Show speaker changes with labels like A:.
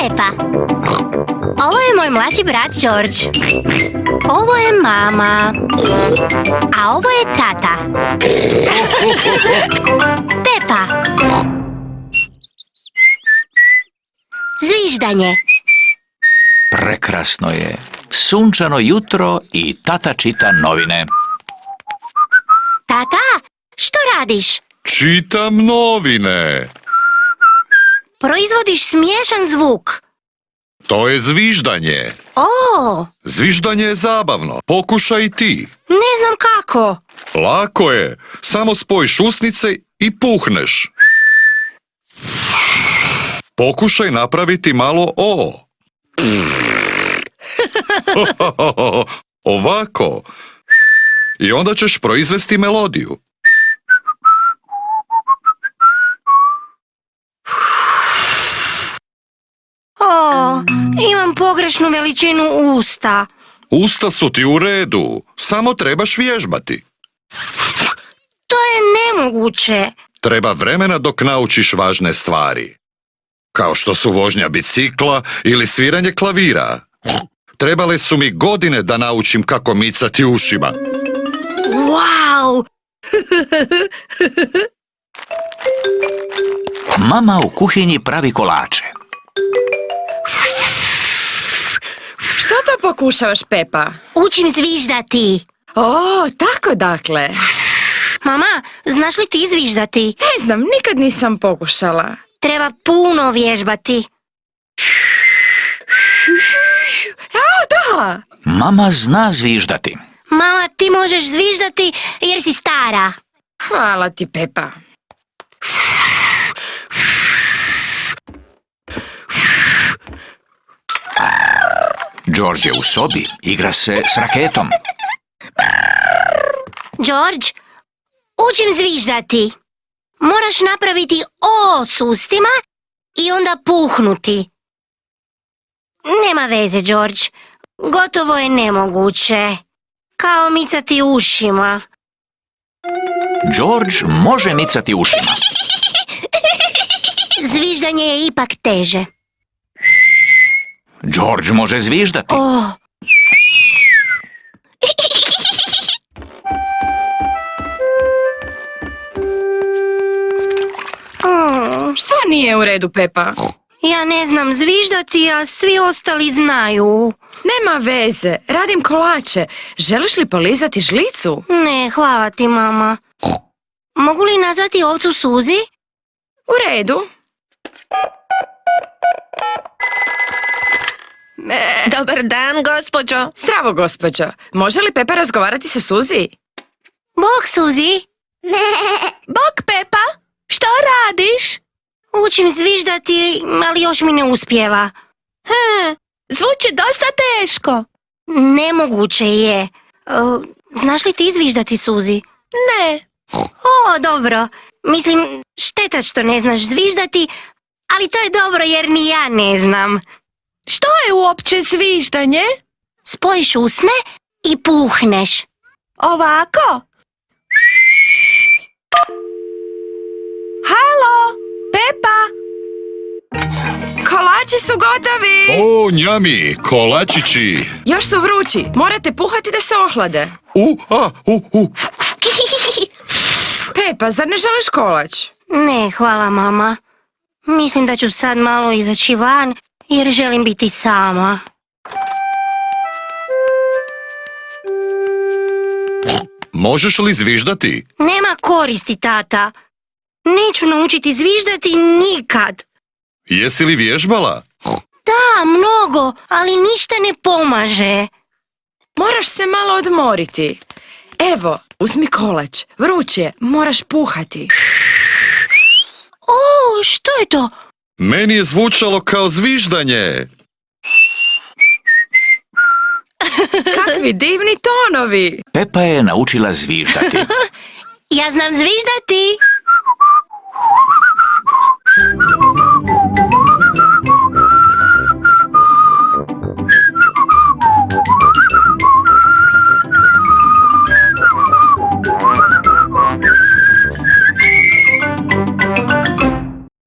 A: Pepa. Ovo je moj mlađi brat George. Ovo je mama. A ovo je tata. Pepa. Zviždanje.
B: Prekrasno je. Sunčano jutro i tata čita novine.
A: Tata, što radiš?
C: Čitam novine.
A: Proizvodiš smiješan zvuk.
C: To je zviždanje.
A: O,
C: Zviždanje je zabavno. Pokušaj i ti.
A: ne znam kako.
C: Lako je. Samo spojiš usnice i puhneš. Pokušaj napraviti malo o. Ovako. I onda ćeš proizvesti melodiju.
A: O, imam pogrešnu veličinu usta.
C: Usta su ti u redu. Samo trebaš vježbati.
A: To je nemoguće.
C: Treba vremena dok naučiš važne stvari. Kao što su vožnja bicikla ili sviranje klavira. Trebale su mi godine da naučim kako micati ušima.
A: Wow!
B: Mama u kuhinji pravi kolače.
D: Što to pokušavaš, Pepa?
A: Učim zviždati.
D: O, tako dakle.
A: Mama, znaš li ti zviždati?
D: Ne znam, nikad nisam pokušala.
A: Treba puno vježbati.
D: Jao, da!
B: Mama zna zviždati.
A: Mama, ti možeš zviždati jer si stara.
D: Hvala ti, Pepa.
B: George je u sobi, igra se s raketom.
A: George, učim zviždati. Moraš napraviti o s ustima i onda puhnuti. Nema veze, George. Gotovo je nemoguće. Kao micati ušima.
B: George može micati ušima.
A: Zviždanje je ipak teže.
B: George može zviždati.
A: O,
D: Što nije u redu, Pepa?
A: ja ne znam zviždati, a svi ostali znaju.
D: Nema veze, radim kolače. Želiš li polizati žlicu?
A: Ne, hvala ti, mama. Mogu li nazvati ovcu Suzi?
D: U redu.
E: Dobar dan, gospođo.
D: Zdravo, gospođo. Može li Pepa razgovarati sa Suzi?
A: Bok, Suzi.
E: Bok, Pepa, što radiš?
A: Učim zviždati, ali još mi ne uspijeva.
E: Zvuči dosta teško.
A: Nemoguće je. Znaš li ti zviždati, Suzi?
E: Ne.
A: O, dobro. Mislim, šteta što ne znaš zviždati, ali to je dobro jer ni ja ne znam.
E: Što je uopće zviždanje?
A: Spojiš usne i puhneš.
E: Ovako? Halo, Pepa?
D: Kolači su gotovi!
C: O, njami, kolačići.
D: Još su vrući. Morate puhati da se ohlade. Pepa, zar ne želiš kolač?
A: Ne, hvala, mama. Mislim da ću sad malo izaći van jer želim biti sama.
C: Možeš li zviždati?
A: Nema koristi, tata. Neću naučiti zviždati nikad.
C: Jesi li vježbala?
A: Da, mnogo, ali ništa ne pomaže.
D: Moraš se malo odmoriti. Evo, uzmi kolač. Vruć je, moraš puhati.
A: O, što je to?
C: Meni je zvučalo kao zviždanje.
D: Kakvi divni tonovi!
B: Pepa je naučila zviždati.
A: Ja znam zviždati.